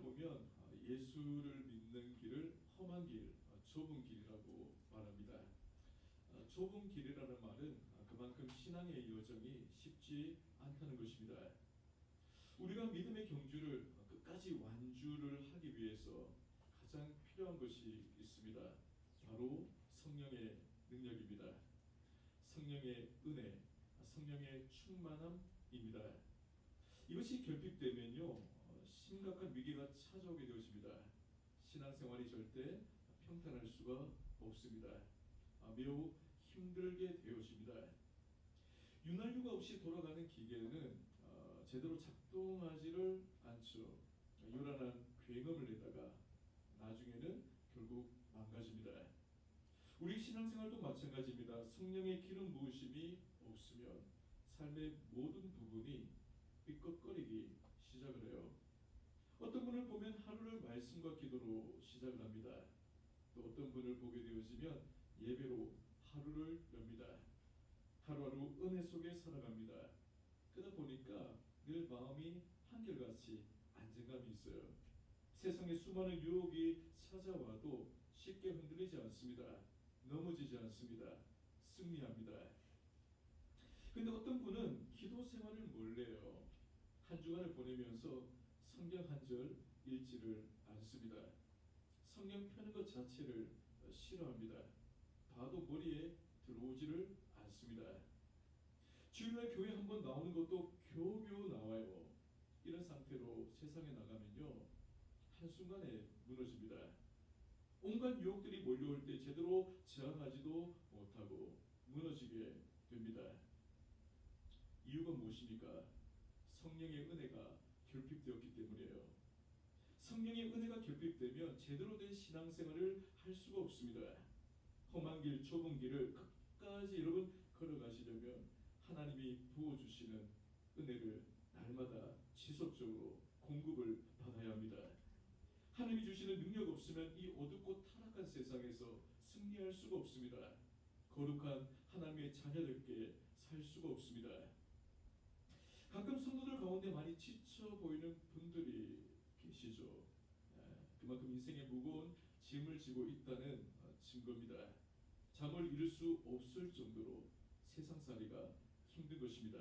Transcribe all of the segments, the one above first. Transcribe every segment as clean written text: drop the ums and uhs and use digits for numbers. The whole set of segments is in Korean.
보면 예수를 믿는 길을 험한 길, 좁은 길이라고 말합니다. 좁은 길이라는 말은 그만큼 신앙의 여정이 쉽지 않다는 것입니다. 우리가 믿음의 경주를 끝까지 완주를 하기 위해서 가장 필요한 것이 있습니다. 바로 성령의 능력입니다. 성령의 은혜, 성령의 충만함입니다. 이것이 결핍되면요, 심각한 위기가 찾아오게 되어집니다. 신앙생활이 절대 평탄할 수가 없습니다. 매우 힘들게 되어집니다. 윤활유가 없이 돌아가는 기계는 제대로 작동하지를 않죠. 요란한 굉음을 내다가 나중에는 결국 망가집니다. 우리 신앙생활도 마찬가지입니다. 성령의 기름 부으심이 없으면 삶의 모든 부분이 삐걱거리기 시작을 해요. 어떤 분을 보면 하루를 말씀과 기도로 시작을 합니다. 또 어떤 분을 보게 되어지면 예배로 하루를 엽니다. 하루하루 은혜 속에 살아갑니다. 그러다 보니까 늘 마음이 한결같이 안정감이 있어요. 세상에 수많은 유혹이 찾아와도 쉽게 흔들리지 않습니다. 넘어지지 않습니다. 승리합니다. 근데 어떤 분은 기도 생활을 몰래 해요. 한 주간을 보내면서 성경 한 절 읽지를 않습니다. 성경 펴는 것 자체를 싫어합니다. 봐도 머리에 들어오지를 않습니다. 주일날 교회 한번 나오는 것도 겨우겨우 나와요. 이런 상태로 세상에 나가면요, 한순간에 무너집니다. 온갖 유혹들이 몰려올 때 제대로 저항하지도 못하고 무너지게 됩니다. 이유가 무엇입니까? 성령의 은혜가 결핍되었기 때문이에요. 성령의 은혜가 결핍되면 제대로 된 신앙생활을 할 수가 없습니다. 험한 길, 좁은 길을 끝까지 여러분 걸어가시려면 하나님이 부어주시는 은혜를 날마다 지속적으로 공급을 받아야 합니다. 하나님이 주시는 능력 없으면 이 어둡고 타락한 세상에서 승리할 수가 없습니다. 거룩한 하나님의 자녀들께 살 수가 없습니다. 가끔 성도들 가운데 많이 지쳐 보이는 분들이 계시죠. 그만큼 인생에 무거운 짐을 지고 있다는 증거입니다. 잠을 이룰 수 없을 정도로 세상살이가 힘든 것입니다.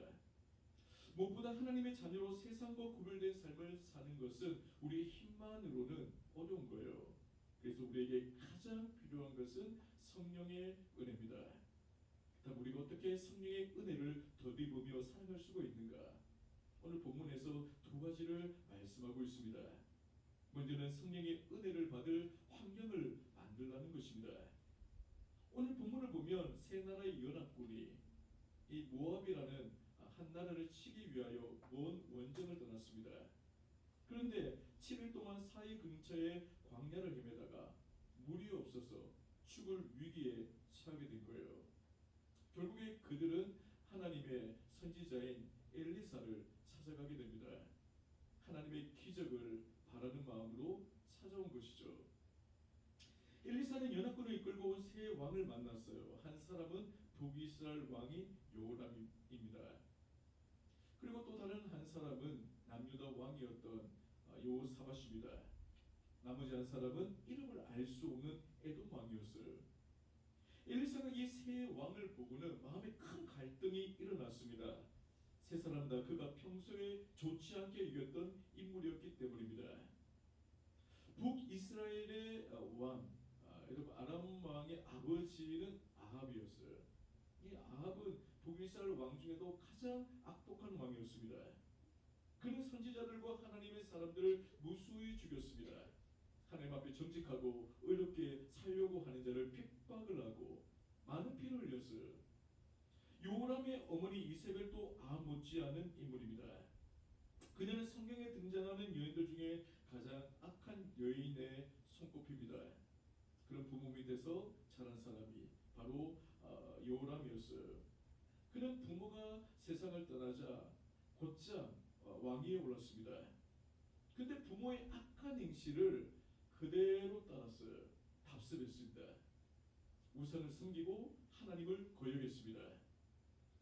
무엇보다 하나님의 자녀로 세상과 구별된 삶을 사는 것은 우리의 힘만으로는 어려운 거예요. 그래서 우리에게 가장 필요한 것은 성령의 은혜입니다. 그렇다면 우리가 어떻게 성령의 은혜를 덧입으며 살아갈 수가 있는가? 오늘 본문에서 두 가지를 말씀하고 있습니다. 먼저는 성령의 은혜를 받을 환경을 만들라는 것입니다. 오늘 본문을 보면 세 나라의 연합군이 이 모압이라는 한 나라를 치기 위하여 먼 원정을 떠났습니다. 그런데 7일 동안 사이 근처의 광야를 헤매다가 물이 없어서 죽을 위기에 처하게 된 거예요. 결국에 그들은 하나님의 선지자인 엘리사를 찾아가게 됩니다. 하나님의 기적을 바라는 마음으로 찾아온 것이죠. 엘리사는 연합군을 이끌고 온 세 왕을 만났어요. 한 사람은 북이스라엘 왕인 요람입니다. 그리고 또 다른 한 사람은 남유다 왕이었던 여호사밧입니다. 나머지 한 사람은 이름을 알 수 없는 에돔 왕이었어요. 엘리사가 이 세 왕을 보고는 마음에 큰 갈등이 일어났습니다. 세 사람 다 그가 평소에 좋지 않게 여겼던 인물이었기 때문입니다. 북이스라엘의 왕, 여러분 아람 왕의 아버지는 아합이었어요. 이 아합은 북이스라엘 왕 중에도 가장 악독한 왕이었습니다. 그는 선지자들과 하나님의 사람들을 무수히 죽였습니다. 하나님 앞에 정직하고 의롭게 살려고 하는 자를 핍박을 하고 많은 피를 흘렸어요. 요람의 어머니 이세벨도 아합 못지않은 인물입니다. 그녀는 성경에 등장하는 여인들 중에 가장 악한 여인에 손꼽힙니다. 그런 부모 밑에서 자란 사람이 바로 요람이었어요. 그는 부모가 세상을 떠나자 곧장 왕위에 올랐습니다. 근데 부모의 악한 행실을 그대로 따랐어요. 답습했습니다. 우상을 섬기고 하나님을 거역했습니다.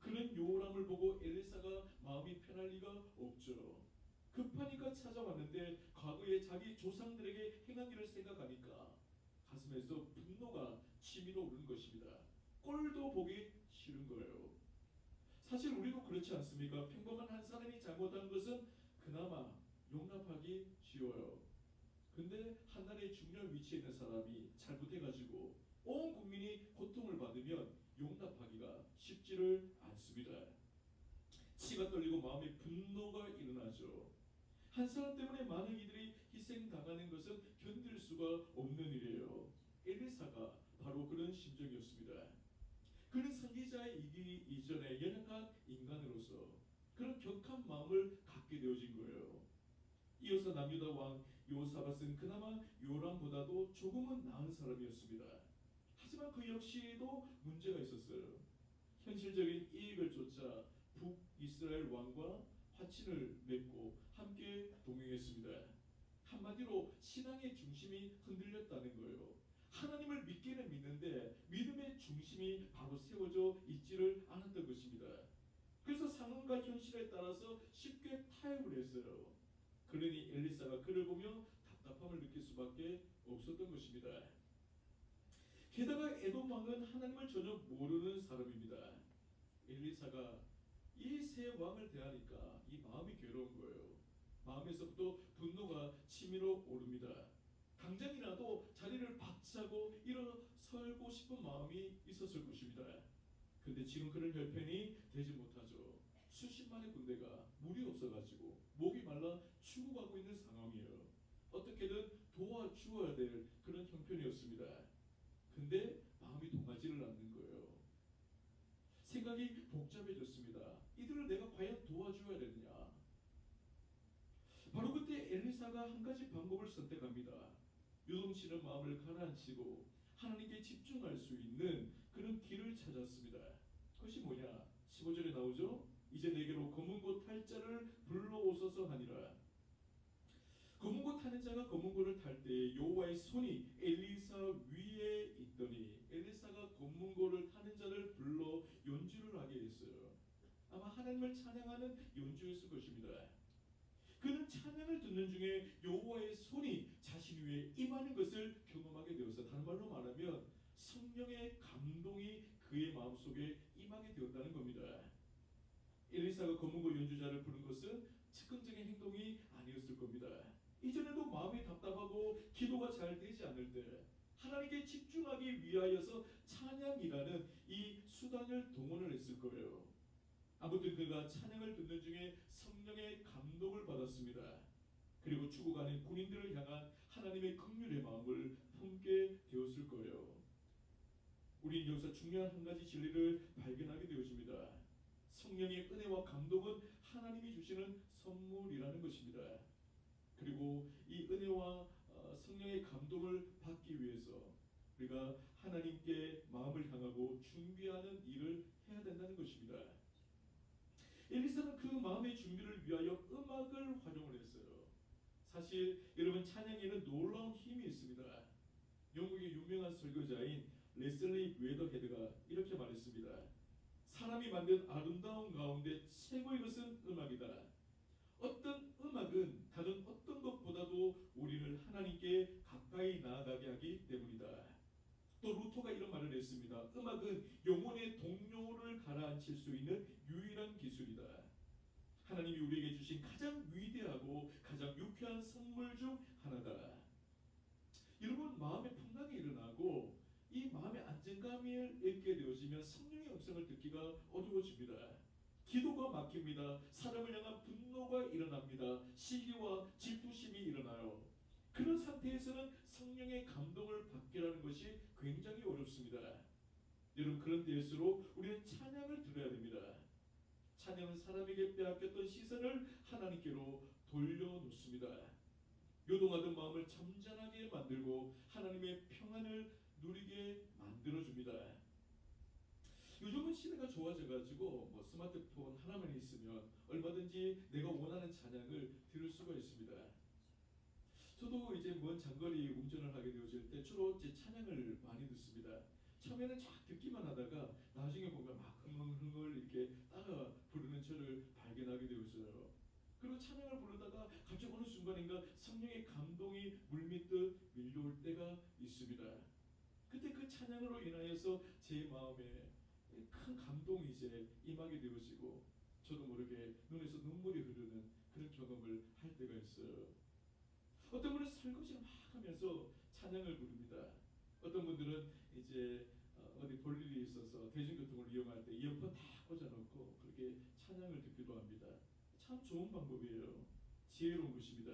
그는 요람을 보고 엘리사가 마음이 편할 리가 없죠. 급하니까 찾아왔는데 과거에 자기 조상들에게 행한 일을 생각하니까 가슴에서 분노가 치밀어 오르는 것입니다. 꼴도 보기 싫은 거예요. 사실 우리도 그렇지 않습니까? 평범한 한 사람이 잘못한 것은 그나마 용납하기 쉬워요. 근데 한나라의 중요한 위치에 있는 사람이 잘못해가지고 온 국민이 고통을 받으면 용납하기가 쉽지를 않습니다. 치가 떨리고 마음에 분노가 일어나죠. 한 사람 때문에 많은 이들이 희생당하는 것은 견딜 수가 없는 일이에요. 엘리사가 바로 그런 심정이었습니다. 그는 선지자이기 이전에 연약한 인간으로서 그런 격한 마음을 갖게 되어진 거예요. 이어서 남유다 왕 요사밧은 그나마 요람보다도 조금은 나은 사람이었습니다. 하지만 그 역시도 문제가 있었어요. 현실적인 이익을 쫓아 북이스라엘 왕과 화친을 맺고 함께 동행했습니다. 한마디로 신앙의 중심이 흔들렸다는 거예요. 하나님을 믿기는 믿는데 믿음의 중심이 바로 세워져 있지를 않았던 것입니다. 그래서 상황과 현실에 따라서 쉽게 타협을 했어요. 그러니 엘리사가 그를 보며 답답함을 느낄 수밖에 없었던 것입니다. 게다가 에돔 왕은 하나님을 전혀 모르는 사람입니다. 엘리사가 이 세 왕을 대하니까 이 마음이 괴로운 거예요. 마음에서부터 분노가 치밀어 오릅니다. 당장이라도 자리를 박차고 일어서고 싶은 마음이 있었을 것입니다. 근데 지금 그런 형편이 되지 못하죠. 수십만의 군대가 물이 없어가지고 목이 말라 죽어가고 있는 상황이에요. 어떻게든 도와주어야 될 그런 형편이었습니다. 근데 마음이 동하지를 않는 거예요. 생각이 복잡해졌습니다. 이들을 내가 과연 도와줘야 되느냐. 바로 그때 엘리사가 한 가지 방법을 선택합니다. 요동치는 마음을 가라앉히고 하나님께 집중할 수 있는 그런 길을 찾았습니다. 그것이 뭐냐? 15절에 나오죠. 이제 내게로 검은 고 탈 자를 불러오소서 하니라. 검은 고 타는 자가 검은 고를 탈 때 여호와의 손이 엘리사 위에 있더니 엘리사가 검은 고를 타는 자를 불러 연주를 하게 했어요. 아마 하나님을 찬양하는 연주였을 것입니다. 그는 찬양을 듣는 중에 여호와의 손이 자신 위에 임하는 것을 경험하게 되었어요. 다른 말로 말하면 성령의 감동이 그의 마음속에 임하게 되었다는 겁니다. 엘리사가 검은고 연주자를 부른 것은 즉흥적인 행동이 아니었을 겁니다. 이전에도 마음이 답답하고 기도가 잘 되지 않을 때 하나님께 집중하기 위하여서 찬양이라는 이 수단을 동원을 했을 거예요. 아무튼 그가 찬양을 듣는 중에 성령의 감동을 받았습니다. 그리고 죽어가는 군인들을 향한 하나님의 긍휼의 마음을 품게 되었을 거예요. 우리는 여기서 중요한 한 가지 진리를 발견하게 되어집니다. 성령의 은혜와 감동은 하나님이 주시는 선물이라는 것입니다. 그리고 이 은혜와 성령의 감동을 받기 위해서 우리가 하나님께 마음을 향하고 준비하는 일을 해야 된다는 것입니다. 엘리사는 그 마음의 준비를 위하여 음악을 활용을 했어요. 사실 여러분 찬양에는 놀라운 힘이 있습니다. 영국의 유명한 설교자인 레슬리 웨더헤드가 이렇게 말했습니다. 사람이 만든 아름다운 가운데 최고의 것은 음악이다. 어떤 음악은 다른 어떤 것보다도 우리를 하나님께 가까이 나아가게 하기 때문이다. 또 루터가 이런 말을 했습니다. 음악은 영혼의 동요를 가라앉힐 수 있는 유일한 기술이다. 하나님이 우리에게 주신 가장 위대하고 가장 유쾌한 선물 중 하나다. 여러분 마음의 평강이 일어나고 이 마음의 안정감을 잃게 되어지면 성령의 음성을 듣기가 어려워집니다. 기도가 막힙니다. 사람을 향한 분노가 일어납니다. 시기와 질투심이 일어나요. 그런 상태에서는 성령의 감동을 받기라는 것이 굉장히 어렵습니다. 여러분 그런 때일수록 우리는 찬양을 들어야 됩니다. 찬양은 사람에게 빼앗겼던 시선을 하나님께로 돌려놓습니다. 요동하던 마음을 잠잠하게 만들고 하나님의 평안을 누리게 만들어줍니다. 요즘은 시대가 좋아져가지고 뭐 스마트폰 하나만 있으면 얼마든지 내가 원하는 찬양을 들을 수가 있습니다. 저도 이제 먼 장거리 운전을 하게 되어질 때 주로 이제 찬양을 많이 듣습니다. 처음에는 쫙 듣기만 하다가 나중에 보면 막 흥얼흥얼 이렇게 따라 부르는 저를 발견하게 되었어요. 그리고 찬양을 부르다가 갑자기 어느 순간인가 성령의 감동이 물밀듯 밀려올 때가 있습니다. 그때 그 찬양으로 인하여서 제 마음에 큰 감동이 이제 임하게 되어지고 저도 모르게 눈에서 눈물이 흐르는 그런 경험을 할 때가 있어요. 어떤 분은 설거지를 막 하면서 찬양을 부릅니다. 어떤 분들은 이제 어디 볼 일이 있어서 대중교통을 이용할 때 이어폰 다 꽂아놓고 그렇게 찬양을 듣기도 합니다. 참 좋은 방법이에요. 지혜로운 것입니다.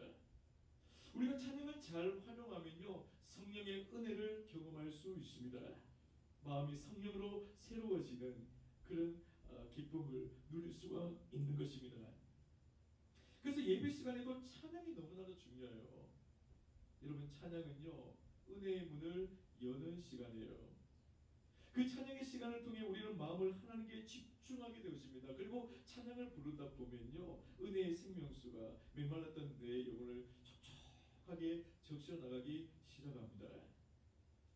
우리가 찬양을 잘 활용하면요 성령의 은혜를 경험할 수 있습니다. 마음이 성령으로 새로워지는 그런 기쁨을 누릴 수가 있는 것입니다. 그래서 예배 시간에도 찬양이 너무나도 중요해요. 여러분 찬양은요 은혜의 문을 여는 시간이에요. 그 찬양의 시간을 통해 우리는 마음을 하나님께 집중하게 되어집니다. 그리고 찬양을 부르다 보면요 은혜의 생명수가 메말랐던 내 영혼을 촉촉하게 적셔 나가기 시작합니다.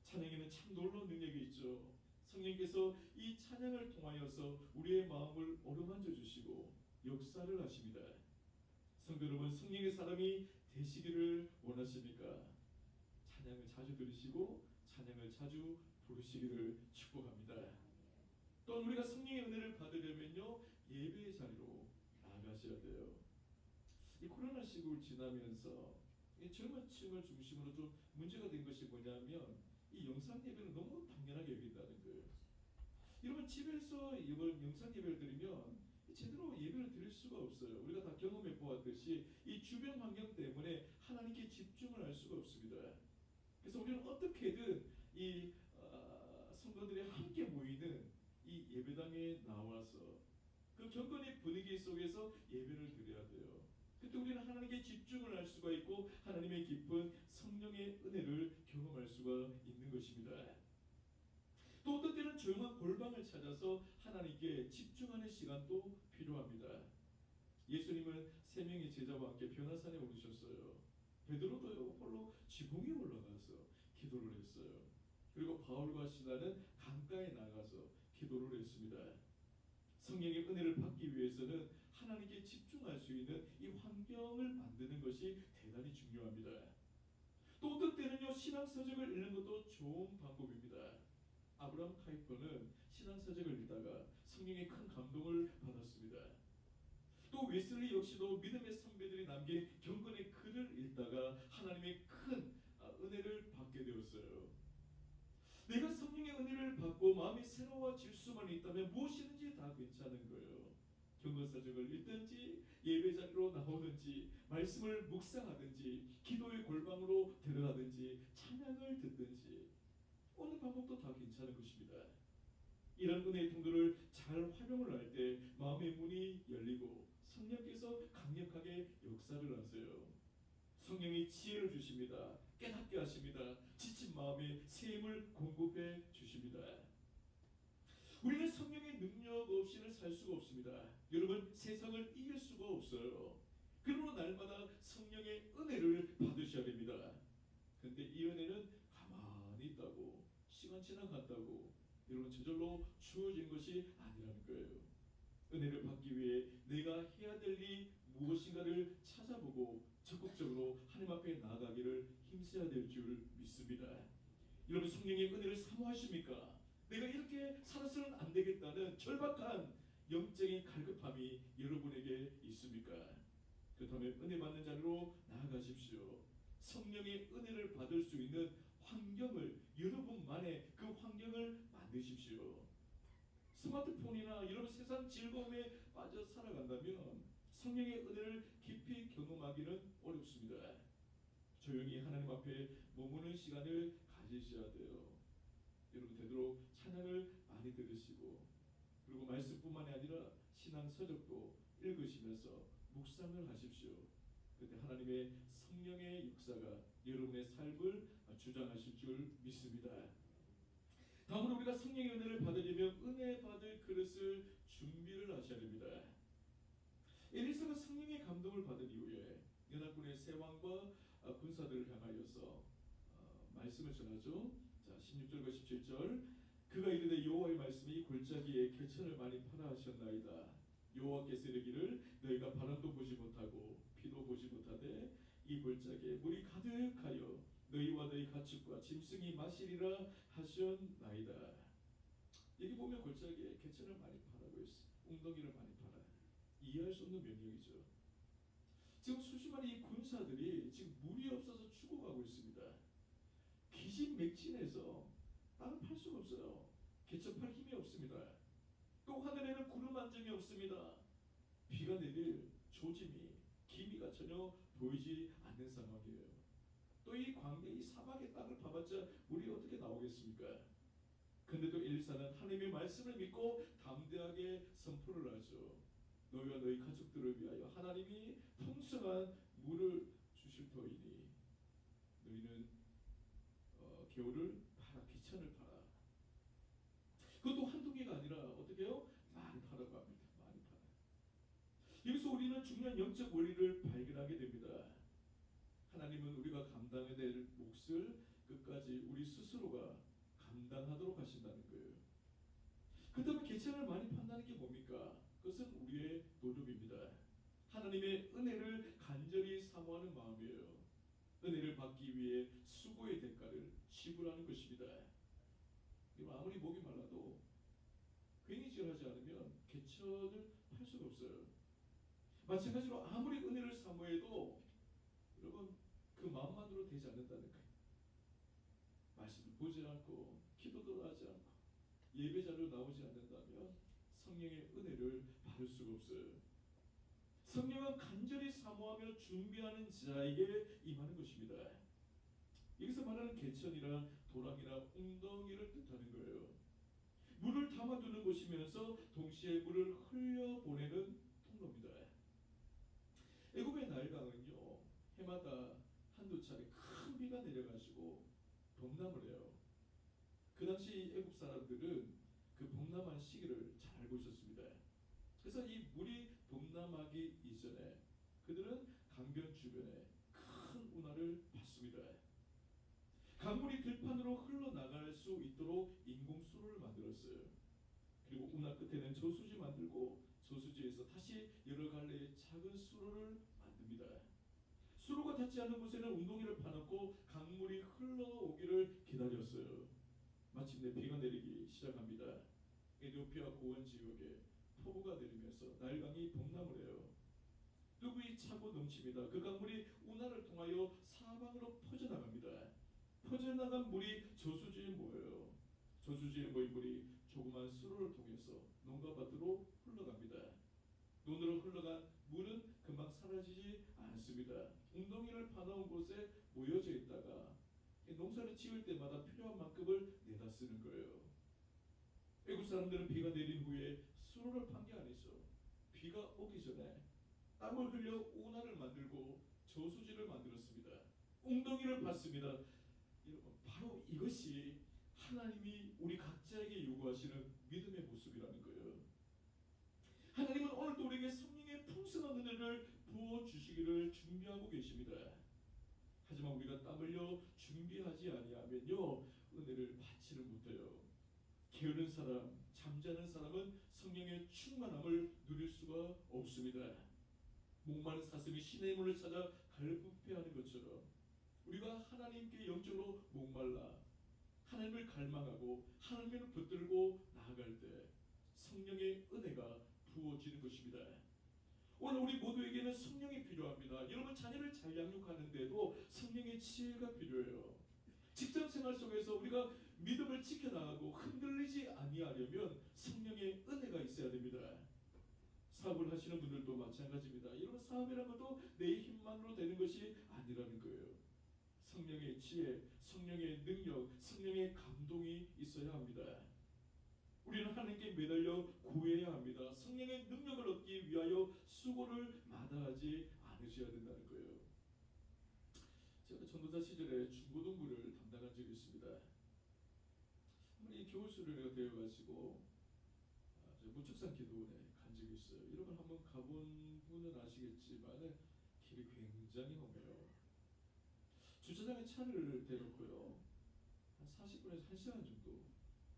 찬양에는 참 놀라운 능력이 있죠. 성령께서 이 찬양을 통하여서 우리의 마음을 어루만져 주시고 역사를 하십니다. 성도 여러분, 성령의 사람이 되시기를 원하십니까? 찬양을 자주 들으시고 찬양을 자주 부르시기를 축복합니다. 또 우리가 성령의 은혜를 받으려면요 예배의 자리로 나아가셔야 돼요. 이 코로나 시국을 지나면서 이 젊은 층을 중심으로 좀 문제가 된 것이 뭐냐면 이 영상 예배를 너무 당연하게 여긴다는 거예요. 여러분 집에서 이번 영상 예배를 드리면 제대로 예배를 드릴 수가 없어요. 우리가 다 경험해 보았듯이 이 주변 환경 때문에 하나님께 집중을 할 수가 없습니다. 그래서 우리는 어떻게든 이 성도들이 함께 모이는 이 예배당에 나와서 그 경건의 분위기 속에서 예배를 드려야 돼요. 그때 우리는 하나님께 집중을 할 수가 있고 하나님의 깊은 성령의 은혜를 경험할 수가 있는 것입니다. 또 어떤 때는 조용한 골방을 찾아서 하나님께 집중하는 시간도 필요합니다. 예수님은 세 명의 제자와 함께 변화산에 오르셨어요. 베드로도 홀로 지붕에 올라가서 기도를 했어요. 그리고 바울과 시라는 강가에 나가서 기도를 했습니다. 성령의 은혜를 받기 위해서는 하나님께 집중할 수 있는 이 환경을 만드는 것이 대단히 중요합니다. 또 어떤 때는요 신앙서적을 읽는 것도 좋은 방법입니다. 아브라함 카이퍼는 신앙서적을 읽다가 성령의 큰 감동을 받았습니다. 또 웨슬리 역시도 믿음의 선배들이 남긴 경건의 글을 읽다가 하나님의 큰 은혜를 받게 되었어요. 내가 성령의 은혜를 받고 마음이 새로워질 수만 있다면 무엇이든지 다 괜찮은 거예요. 경건서적을 읽든지 예배자리로 나오든지 말씀을 묵상하든지 기도의 골방으로 들어가든지 찬양을 듣든지 어느 방법도 다 괜찮은 것입니다. 이런 은혜의 통로를 잘 활용을 할 때 마음의 문이 열리고 성령께서 강력하게 역사를 하세요. 성령이 지혜를 주십니다. 깨닫게 하십니다. 지친 마음에 새 힘을 공급해 주십니다. 우리는 성령의 능력 없이는 살 수가 없습니다. 여러분 세상을 이길 수가 없어요. 그러므로 날마다 성령의 은혜를 받으셔야 됩니다. 그런데 이 은혜는 가만히 있다고 시간 지나갔다고 여러분 저절로 주어진 것이 아니라는 거예요. 은혜를 받기 위해 내가 해야 될 일 무엇인가를 찾아보고 적극적으로 하나님 앞에 나아가기를 힘써야 될 줄 믿습니다. 여러분 성령의 은혜를 사모하십니까? 내가 이렇게 살아서는 안 되겠다는 절박한 영적인 갈급함이 여러분에게 있습니까? 그렇다면 은혜 받는 자리로 나아가십시오. 성령의 은혜를 받을 수 있는 환경을 여러분만의 그 환경을 만드십시오. 스마트폰이나 이런 세상 즐거움에 빠져 살아간다면 성령의 은혜를 깊이 경험하기는 어렵습니다. 조용히 하나님 앞에 머무는 시간을 가지셔야 돼요. 여러분 되도록 찬양을 많이 들으시고 그리고 말씀뿐만이 아니라 신앙 서적도 읽으시면서 묵상을 하십시오. 그때 하나님의 성령의 역사가 여러분의 삶을 주장하실 줄 믿습니다. 다음으로 우리가 성령의 은혜를 받으려면 은혜 받을 그릇을 준비를 하셔야 됩니다. 엘리사가 성령의 감동을 받은 이후에 연합군의 세왕과 군사들을 향하여서 말씀을 전하죠. 자 16절과 17절 그가 이르되 여호와의 말씀이 골짜기에 개천을 많이 파라 하셨나이다. 여호와께서 이르기를 너희가 바람도 보지 못하고 비도 보지 못하되 이 골짜기에 물이 가득하여 너희와 너희 가축과 짐승이 마시리라 하셨나이다. 여기 보면 골짜기에 개천을 많이 파라고 했어. 웅덩이를 많이 팔아. 이해할 수 없는 명령이죠. 지금 수십 마리 군사들이 지금 물이 없어서 죽어가고 있습니다. 기진맥진해서 땅을 팔 수가 없어요. 개천 팔 힘이 없습니다. 또 하늘에는 구름 한 점이 없습니다. 비가 내릴 조짐이 기미가 전혀 보이지 않는 상황이에요. 또 이 광야 이 사막의 땅을 파봤자 물이 어떻게 나오겠습니까? 근데도 엘리사는 하나님의 말씀을 믿고 담대하게 선포를 하죠. 너희와 너희 가족들을 위하여 하나님이 풍성한 물을 주실 터이니 너희는 겨울을 팔아 기천을 팔아. 그것도 한두 개가 아니라 어떻게 해요? 많이 파라고 합니다. 많이 팔아. 여기서 우리는 중요한 영적 원리를 발견하게 됩니다. 하나님은 우리가 감당해야 될 몫을 끝까지 우리 스스로가 감당하도록 하신다는 거예요. 그렇다면 개천을 많이 판다는 게 뭡니까? 그것은 우리의 노력입니다. 하나님의 은혜를 간절히 사모하는 마음이에요. 은혜를 받기 위해 수고의 대가를 지불하는 것입니다. 아무리 목이 말라도 괭이질하지 않으면 개천을 팔 수가 없어요. 마찬가지로 아무리 은혜를 사모해도 여러분 그 마음만으로 되지 않는다는 거예요. 말씀을 보지 않고 기도도 하지 않고 예배자로 나오지 않는다면 성령의 은혜를 받을 수가 없어요. 성령은 간절히 사모하며 준비하는 자에게 임하는 것입니다. 여기서 말하는 개천이란 도랑이나 웅덩이를 뜻하는 거예요. 물을 담아두는 곳이면서 동시에 물을 흘려보내는 통로입니다. 애굽의 나일강은요 해마다 한두 차례 큰 비가 내려가지고 범람을 해요. 그 당시 애굽 사람들은 그 범람한 시기를 잘 알고 있었습니다. 그래서 이 물이 범람하기 이전에 그들은 강변 주변에 큰 운하를 받습니다. 강물이 들판으로 흘러나갈 수 있도록 인공수로를 만들었어요. 그리고 운하 끝에는 저수지 만들고 저수지에서 다시 여러 갈래의 작은 수로를 만듭니다. 수로가 닿지 않는 곳에는 웅덩이를 파놓고 강물이 흘러오기를 기다렸어요. 마침내 비가 내리기 시작합니다. 에티오피아 고원 지역에 폭우가 내리면서 나일강이 범람을 해요. 뚝이 차고 넘칩니다. 그 강물이 운하를 통하여 사방으로 퍼져나갑니다. 퍼져나간 물이 저수지에 모여요. 저수지에 모인 물이 조그만 수로를 통해서 농가밭으로 흘러갑니다. 논으로 흘러간 물은 금방 사라지지 않습니다. 웅덩이를 파놓은 곳에 모여져 있다가 농사를 지을 때마다 필요한 만큼을 내다 쓰는 거예요. 애국 사람들은 비가 내린 후에 수로를 판 게 아니죠. 비가 오기 전에 땀을 흘려 운하를 만들고 저수지를 만들었습니다. 웅덩이를 팠습니다. 여러분 바로 이것이 하나님이 우리 각자에게 요구하시는 믿음의 모습이라는 거예요. 하나님은 오늘도 우리에게 성령의 풍성한 은혜를 부어주시기를 준비하고 계십니다. 하지만 우리가 땀 흘려 준비하지 아니하면요 은혜를 받지를 못해요. 게으른 사람, 잠자는 사람은 성령의 충만함을 누릴 수가 없습니다. 목마른 사슴이 시내의 문을 찾아 갈급해하는 것처럼 우리가 하나님께 영적으로 목말라 하나님을 갈망하고 하나님을 붙들고 나아갈 때 성령의 은혜가 부어지는 것입니다. 오늘 우리 모두에게는 성령이 필요합니다. 여러분 자녀를 잘 양육하는데도 성령의 지혜가 필요해요. 직장생활 속에서 우리가 믿음을 지켜나가고 흔들리지 아니하려면 성령의 은혜가 있어야 됩니다. 사업을 하시는 분들도 마찬가지입니다. 여러분 사업이라는 것도 내 힘만으로 되는 것이 아니라는 거예요. 성령의 지혜, 성령의 능력, 성령의 감동이 있어야 합니다. 우리는 하나님께 매달려 구해야 합니다. 성령의 능력을 얻기 위하여 수고를 마다하지 않으셔야 된다는 거예요. 제가 전도사 시절에 중고등부를 담당한 적이 있습니다. 이 겨울 수련회가 되어가지고 무척산 기도원에 간 적이 있어요. 여러분 한번 가본 분은 아시겠지만 길이 굉장히 험해요. 주차장에 차를 대놓고요 한 40분에서 1시간 정도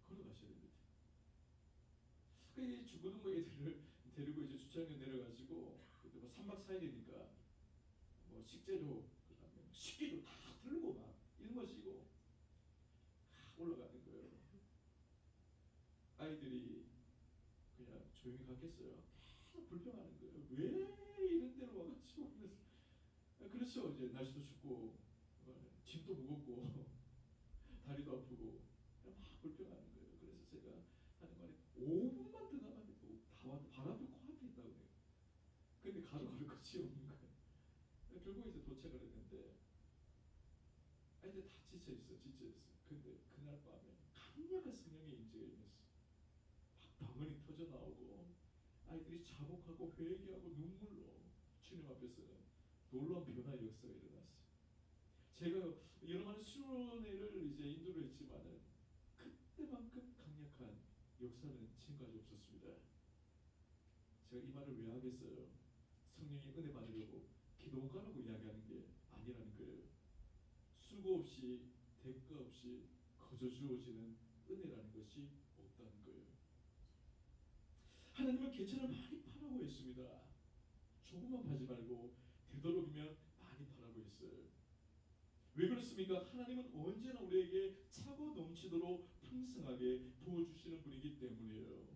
걸어가셔야 됩니다. 이 중고등부 애들을 데리고 이제 주차장에 내려가지고 그때 뭐 3박 4일이니까 뭐 식재료 그다음에 식기도 다 들고 막 일머시고 올라가는 거예요. 아이들이 그냥 조용히 갔겠어요. 계속 불평하는 거예요. 왜 이런 데로 와가지고 그래서 그렇죠. 이제 날씨도 춥고 짐도 무겁고 다리도 아프고 막 불평하는 거예요. 그래서 제가 하는 말이 5분만 더 가면 다 와도 바로 앞에 코앞에 있다고 해요. 근데 가져갈 것이 없는 거예요. 결국 이제 도착을 했는데 아이들 다 지쳐 있어, 지쳐 있어. 근데 그날 밤에 강력한 성령의 임재가 임했어. 막 방언이 터져 나오고 아이들이 자복하고 회개하고 눈물로 주님 앞에서는 놀라운 변화 역사가 일어났어요. 제가 여러 가지 수련회를 이제 인도를 했지만은 그때만큼 강력한 역사는 지금까지 없었습니다. 제가 이 말을 왜 하겠어요? 성령의 은혜 받으려고 기도가라고 이야기하는 게 아니라는 거예요. 수고 없이 대가 없이 거저 주어지는 은혜라는 것이 없다는 거예요. 하나님은 개천을 많이 파라고 했습니다. 조금만 파지 말고 되도록이면 많이 파라고 했어요. 왜 그렇습니까? 하나님은 언제나 우리에게 차고 넘치도록 풍성하게 부어주시는 분이기 때문이에요.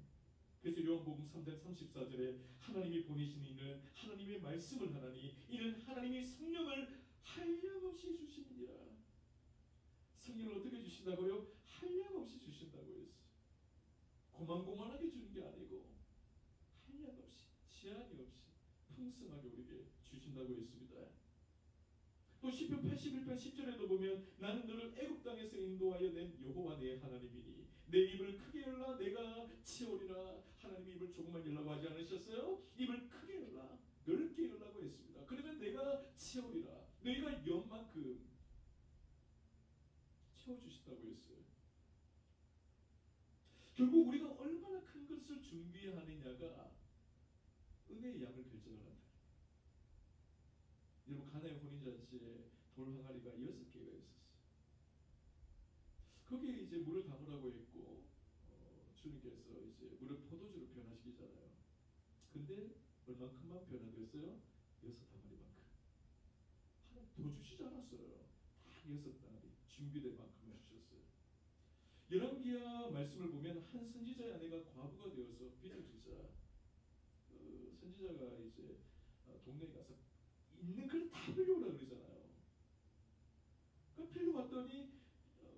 그래서 요한복음 3장 34절에 하나님이 보내신 이는 하나님의 말씀을 하나니 이는 하나님의 성령을 한량없이 주십니다. 성령을 어떻게 주신다고요? 한량없이 주신다고 했어요. 고만고만하게 주는 게 아니고 한량없이 제한이 없이 풍성하게 우리에게 주신다고 했습니다. 또 시편 81편 10절에도 보면 나는 너를 애굽 땅에서 인도하여 낸 여호와 내 하나님이니 내 입을 크게 열라 내가 치오리라. 하나님이 입을 조금만 열라고 하지 않으셨어요? 입을 크게 열라 넓게 열라고 했습니다. 그러면 내가 치오리라. 내가 연만큼 채워주신다고 했어요. 결국 우리가 얼마나 큰 것을 준비하느냐가 은혜의 양을 결정한다. 여러분 가나의 혼인잔치에 돌 항아리가 6개가 있었어요. 거기에 이제 물을 담으라고 했고 주님께서 이제 물을 포도주로 변화시키잖아요. 근데 얼마큼만 변화됐어요? 6항아리만큼. 하나 더 주시지 않았어요. 딱 6항아리 준비된 만큼만 주셨어요. 열왕기하 말씀을 보면 한 선지자의 아내가 과부가 되어서 빚을 지자 선지자가 이제 동네에 가서 있는 걸 다 빌려오라 그러잖아요. 그러니까 빌려왔더니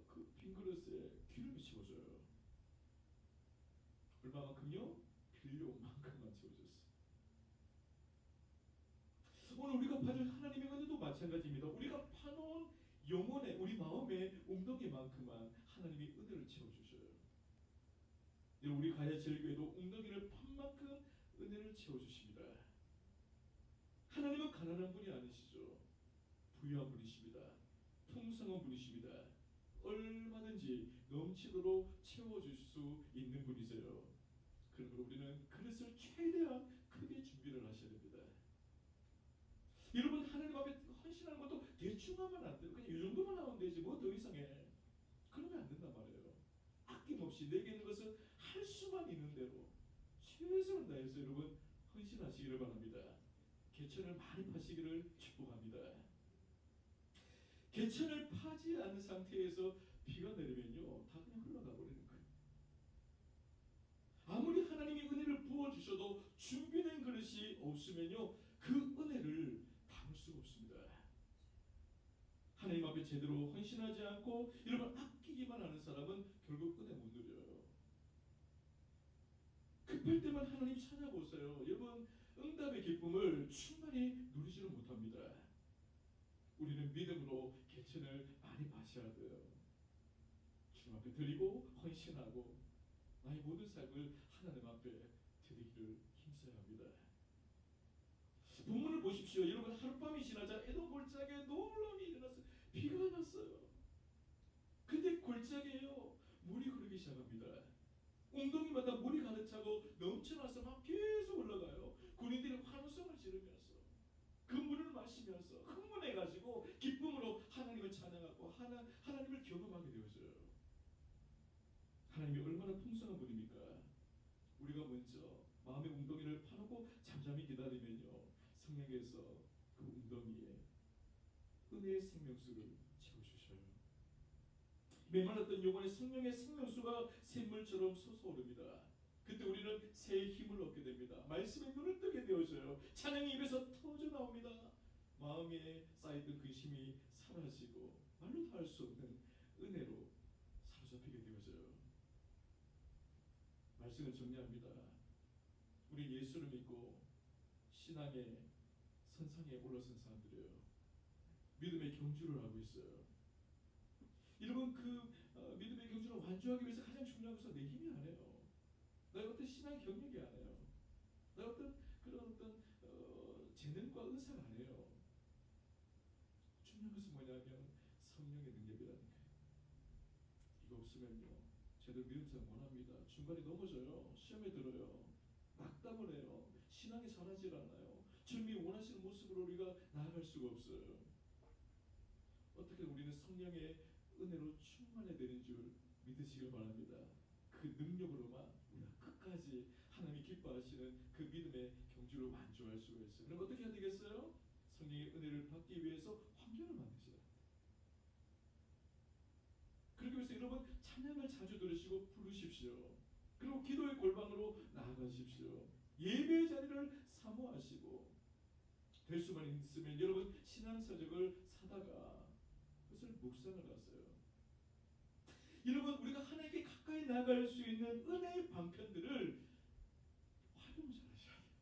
그 빈 그릇에 기름이 채워져요. 얼마만큼요? 빌려온 만큼만 채워졌어요. 오늘 우리가 받을 하나님의 은혜도 마찬가지입니다. 우리가 파놓은 영혼의 우리 마음의 웅덩이만큼만 하나님이 은혜를 채워주셔요. 우리 가야 제일교회도 웅덩이를 판 만큼 은혜를 채워주십니다. 하나님은 가난한 분이 아니시죠. 부유한 분이십니다. 풍성한 분이십니다. 얼마든지 넘치도록 채워줄 수 있는 분이세요. 그러므로 우리는 그릇을 최대한 크게 준비를 하셔야 됩니다. 여러분 하나님 앞에 헌신하는 것도 대충 하면 안 돼요. 그냥 이 정도만 하면 되지 뭐 더 이상 해. 그러면 안 된단 말이에요. 아낌없이 내게 있는 것을 할 수만 있는 대로 최선을 다해서 여러분 헌신하시기를 바랍니다. 개천을 많이 파시기를 축복합니다. 개천을 파지 않은 상태에서 비가 내리면요 다 그냥 흘러가 버리는 거예요. 아무리 하나님이 은혜를 부어주셔도 준비된 그릇이 없으면요 그 은혜를 담을 수가 없습니다. 하나님 앞에 제대로 헌신하지 않고 여러분 아끼기만 하는 사람은 결국 은혜 못 누려요. 급할 때만 하나님 찾아보세요. 여러분 응답의 기쁨을 충만히 누리지를 못합니다. 우리는 믿음으로 개천을 많이 마셔야 돼요. 주님 앞에 드리고 헌신하고 나의 모든 삶을 하나님 앞에 드리기를 힘써야 합니다. 본문을 보십시오. 여러분 하룻밤이 지나자 에돔 골짜기에 놀라운 일이 일어났어요. 비가 났어요. 근데 골짜기에요 물이 흐르기 시작합니다. 웅덩이마다 물이 가득 차고 넘쳐나서 막 계속 올라가요. 군인들이 환호성을 지르면서 그 물을 마시면서 흥분해가지고 기쁨으로 하나님을 찬양하고 하나님을 경험하게 되어져요. 하나님이 얼마나 풍성한 분입니까? 우리가 먼저 마음의 웅덩이를 파놓고 잠잠히 기다리면요 성령께서 그 웅덩이에 은혜의 생명수를 채워주셔요. 메말랐던 영혼의 성령의 생명수가 샘물처럼 솟아오릅니다. 그때 우리는 새 힘을 얻게 됩니다. 말씀에 눈을 뜨게 되어져요. 찬양이 입에서 터져 나옵니다. 마음에 쌓였던 근심이 사라지고 말로 다 할 수 없는 은혜로 사로잡히게 되어져요. 말씀을 정리합니다. 우리 예수를 믿고 신앙의 선상에 올라선 사람들이에요. 믿음의 경주를 하고 있어요. 여러분 믿음의 경주를 완주하기 위해서 가장 중요한 것은 내 힘이 아니에요. 나의 어떤 신앙 경력이 아니에요. 나의 어떤 그런 어떤 재능과 은사가 아니에요. 중요한 것은 뭐냐면 성령의 능력이라는 거예요. 이거 없으면요 제대로 믿음생활 못합니다. 중간에 넘어져요. 시험에 들어요. 낙담을 해요. 신앙이 자라질 않아요. 주님이 원하시는 모습으로 우리가 나아갈 수가 없어요. 어떻게 우리는 성령의 은혜로 충만해야 되는 줄 믿으시길 바랍니다. 그 능력으로만 우리가 끝까지 하나님이 기뻐하시는 그 믿음의 경주를 완주할 수가 있어요. 그럼 어떻게 해야 되겠어요? 성령의 은혜를 받기 위해서 환경을 만드셔야 합니다. 그러기 위해서 여러분 찬양을 자주 들으시고 부르십시오. 그리고 기도의 골방으로 나아가십시오. 예배의 자리를 사모하시고 될 수만 있으면 여러분 신앙서적을 사다가 그것을 묵상을 하세요. 여러분 우리가 하나님께 가까이 나아갈 수 있는 은혜의 방편들을 활용을 잘 하셔야 돼요.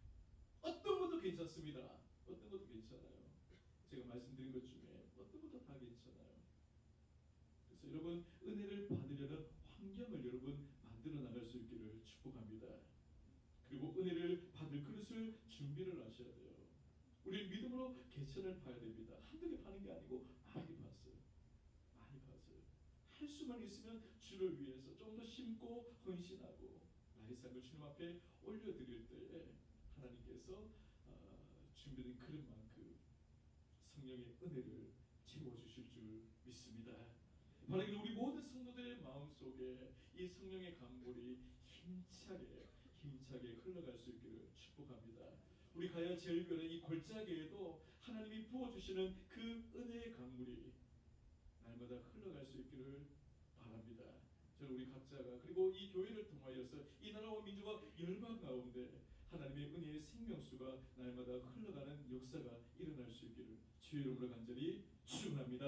어떤 것도 괜찮습니다. 어떤 것도 괜찮아요. 제가 말씀드린 것 중에 어떤 것도 다 괜찮아요. 그래서 여러분 은혜를 받으려는 환경을 여러분 만들어 나갈 수 있기를 축복합니다. 그리고 은혜를 받을 그릇을 준비를 하셔야 돼요. 우리 믿음으로 개천을 파야 됩니다. 한두 개 파는 게 아니고 많이 봤어요. 많이 봤어요. 할 수만 있으면 주를 위해서 좀 더 심고 헌신하고 나의 삶을 주님 앞에 올려드릴 때에 하나님께서 준비된 그릇만큼 성령의 은혜를 채워주실 줄 믿습니다. 바라기를 우리 모든 성도들의 마음속에 이 성령의 강물이 힘차게 흘러갈 수 있기를 축복합니다. 우리 가야 제일교회 이 골짜기에도 하나님이 부어주시는 그 은혜의 강물이 날마다 흘러갈 수 있기를 바랍니다. 저는 우리 각자가 그리고 이 교회를 통하여서 이 나라와 민족과 열방 가운데 하나님의 은혜의 생명수가 날마다 흘러가는 역사가 일어날 수 있기를 주의 이름으로 간절히 축원합니다.